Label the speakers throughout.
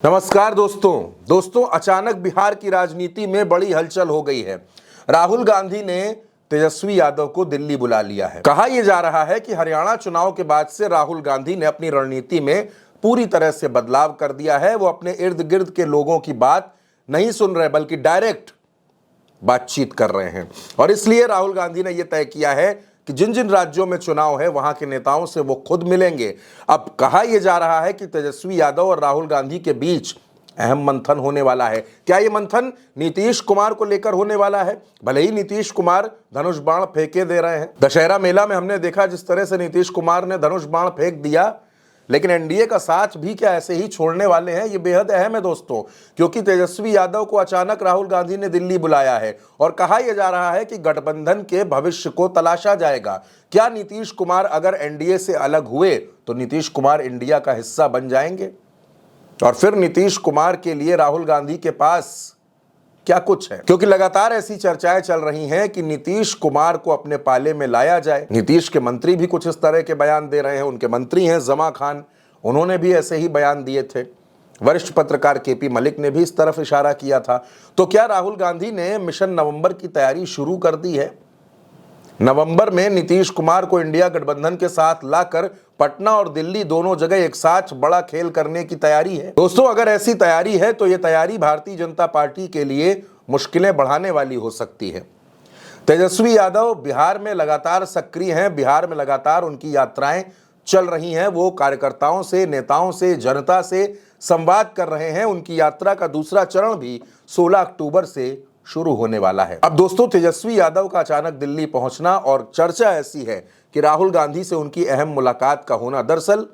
Speaker 1: नमस्कार दोस्तों अचानक बिहार की राजनीति में बड़ी हलचल हो गई है। राहुल गांधी ने तेजस्वी यादव को दिल्ली बुला लिया है। कहा यह जा रहा है कि हरियाणा चुनाव के बाद से राहुल गांधी ने अपनी रणनीति में पूरी तरह से बदलाव कर दिया है। वो अपने इर्द गिर्द के लोगों की बात नहीं सुन रहे बल्कि डायरेक्ट बातचीत कर रहे हैं और इसलिए राहुल गांधी ने यह तय किया है कि जिन जिन राज्यों में चुनाव है वहां के नेताओं से वो खुद मिलेंगे। अब कहा यह जा रहा है कि तेजस्वी यादव और राहुल गांधी के बीच अहम मंथन होने वाला है। क्या यह मंथन नीतीश कुमार को लेकर होने वाला है? भले ही नीतीश कुमार धनुष बाण फेंके दे रहे हैं। दशहरा मेला में हमने देखा जिस तरह से नीतीश कुमार ने धनुष बाण फेंक दिया, लेकिन एनडीए का साथ भी क्या ऐसे ही छोड़ने वाले हैं? ये बेहद अहम है दोस्तों, क्योंकि तेजस्वी यादव को अचानक राहुल गांधी ने दिल्ली बुलाया है और कहा यह जा रहा है कि गठबंधन के भविष्य को तलाशा जाएगा। क्या नीतीश कुमार अगर एनडीए से अलग हुए तो नीतीश कुमार इंडिया का हिस्सा बन जाएंगे? और फिर नीतीश कुमार के लिए राहुल गांधी के पास क्या कुछ है? क्योंकि लगातार ऐसी चर्चाएं चल रही हैं कि नीतीश कुमार को अपने पाले में लाया जाए। नीतीश के मंत्री भी कुछ इस तरह के बयान दे रहे हैं। उनके मंत्री हैं जमा खान, उन्होंने भी ऐसे ही बयान दिए थे। वरिष्ठ पत्रकार केपी मलिक ने भी इस तरफ इशारा किया था। तो क्या राहुल गांधी ने मिशन नवंबर की तैयारी शुरू कर दी है? नवंबर में नीतीश कुमार को इंडिया गठबंधन के साथ लाकर पटना और दिल्ली दोनों जगह एक साथ बड़ा खेल करने की तैयारी है। दोस्तों, अगर ऐसी तैयारी है तो यह तैयारी भारतीय जनता पार्टी के लिए मुश्किलें बढ़ाने वाली हो सकती है। तेजस्वी यादव बिहार में लगातार सक्रिय हैं, बिहार में लगातार उनकी यात्राएं चल रही हैं। वो कार्यकर्ताओं से, नेताओं से, जनता से संवाद कर रहे हैं। उनकी यात्रा का दूसरा चरण भी 16 अक्टूबर से शुरू होने वाला है। अब दोस्तों, तेजस्वी यादव का अचानक दिल्ली पहुंचना और चर्चा ऐसी है कि राहुल गांधी से उनकी अहम मुलाकात का होना, दरअसल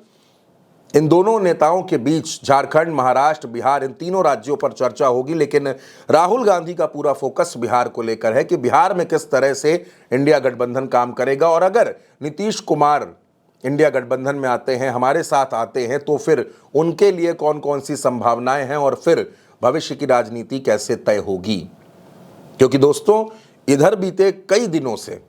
Speaker 1: इन दोनों नेताओं के बीच झारखंड, महाराष्ट्र, बिहार, इन तीनों राज्यों पर चर्चा होगी, लेकिन राहुल गांधी का पूरा फोकस बिहार को लेकर है कि बिहार में किस तरह से इंडिया गठबंधन काम करेगा और अगर नीतीश कुमार इंडिया गठबंधन में आते हैं, हमारे साथ आते हैं, तो फिर उनके लिए कौन कौन सी संभावनाएं हैं और फिर भविष्य की राजनीति कैसे तय होगी। क्योंकि दोस्तों, इधर बीते कई दिनों से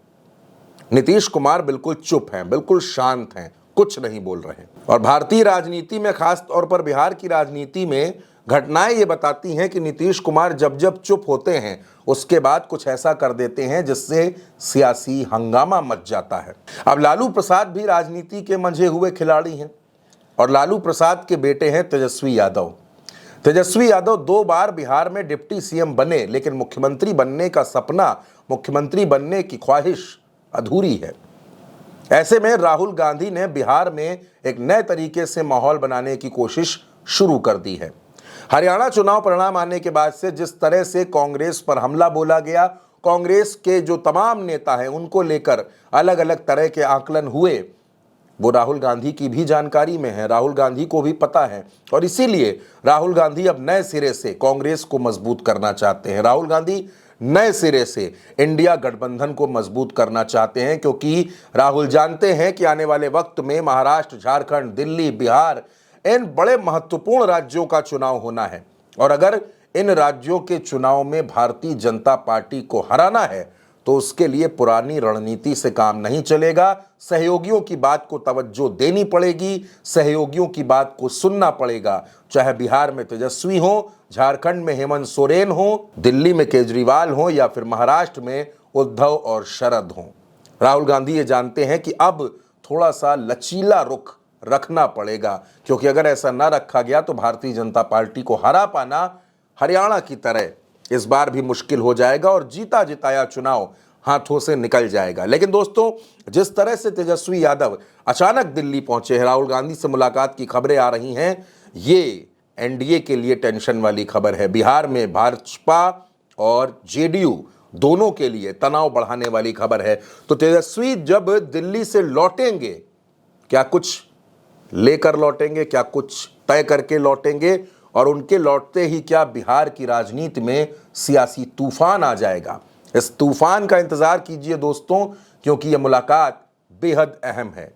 Speaker 1: नीतीश कुमार बिल्कुल चुप हैं, बिल्कुल शांत हैं, कुछ नहीं बोल रहे हैं। और भारतीय राजनीति में, खास तौर पर बिहार की राजनीति में घटनाएं ये बताती हैं कि नीतीश कुमार जब जब चुप होते हैं उसके बाद कुछ ऐसा कर देते हैं जिससे सियासी हंगामा मच जाता है। अब लालू प्रसाद भी राजनीति के मंझे हुए खिलाड़ी हैं और लालू प्रसाद के बेटे हैं तेजस्वी यादव। तेजस्वी यादव 2 बार बिहार में डिप्टी सीएम बने, लेकिन मुख्यमंत्री बनने का सपना, मुख्यमंत्री बनने की ख्वाहिश अधूरी है। ऐसे में राहुल गांधी ने बिहार में एक नए तरीके से माहौल बनाने की कोशिश शुरू कर दी है। हरियाणा चुनाव परिणाम आने के बाद से जिस तरह से कांग्रेस पर हमला बोला गया, कांग्रेस के जो तमाम नेता हैं उनको लेकर अलग अलग तरह के आकलन हुए, वो राहुल गांधी की भी जानकारी में है, राहुल गांधी को भी पता है और इसीलिए राहुल गांधी अब नए सिरे से कांग्रेस को मजबूत करना चाहते हैं। राहुल गांधी नए सिरे से इंडिया गठबंधन को मजबूत करना चाहते हैं, क्योंकि राहुल जानते हैं कि आने वाले वक्त में महाराष्ट्र, झारखंड, दिल्ली, बिहार, इन बड़े महत्वपूर्ण राज्यों का चुनाव होना है और अगर इन राज्यों के चुनाव में भारतीय जनता पार्टी को हराना है तो उसके लिए पुरानी रणनीति से काम नहीं चलेगा। सहयोगियों की बात को तवज्जो देनी पड़ेगी, सहयोगियों की बात को सुनना पड़ेगा, चाहे बिहार में तेजस्वी हो, झारखंड में हेमंत सोरेन हो, दिल्ली में केजरीवाल हो या फिर महाराष्ट्र में उद्धव और शरद हो। राहुल गांधी ये जानते हैं कि अब थोड़ा सा लचीला रुख रखना पड़ेगा, क्योंकि अगर ऐसा ना रखा गया तो भारतीय जनता पार्टी को हरा पाना हरियाणा की तरह इस बार भी मुश्किल हो जाएगा और जीता जिताया चुनाव हाथों से निकल जाएगा। लेकिन दोस्तों, जिस तरह से तेजस्वी यादव अचानक दिल्ली पहुंचे हैं, राहुल गांधी से मुलाकात की खबरें आ रही हैं, ये एनडीए के लिए टेंशन वाली खबर है। बिहार में भाजपा और जेडीयू दोनों के लिए तनाव बढ़ाने वाली खबर है। तो तेजस्वी जब दिल्ली से लौटेंगे, क्या कुछ लेकर लौटेंगे, क्या कुछ तय करके लौटेंगे और उनके लौटते ही क्या बिहार की राजनीति में सियासी तूफान आ जाएगा? इस तूफान का इंतजार कीजिए दोस्तों, क्योंकि यह मुलाकात बेहद अहम है।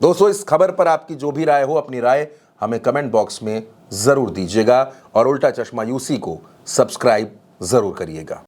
Speaker 1: दोस्तों, इस खबर पर आपकी जो भी राय हो, अपनी राय हमें कमेंट बॉक्स में जरूर दीजिएगा और उल्टा चश्मा यूसी को सब्सक्राइब जरूर करिएगा।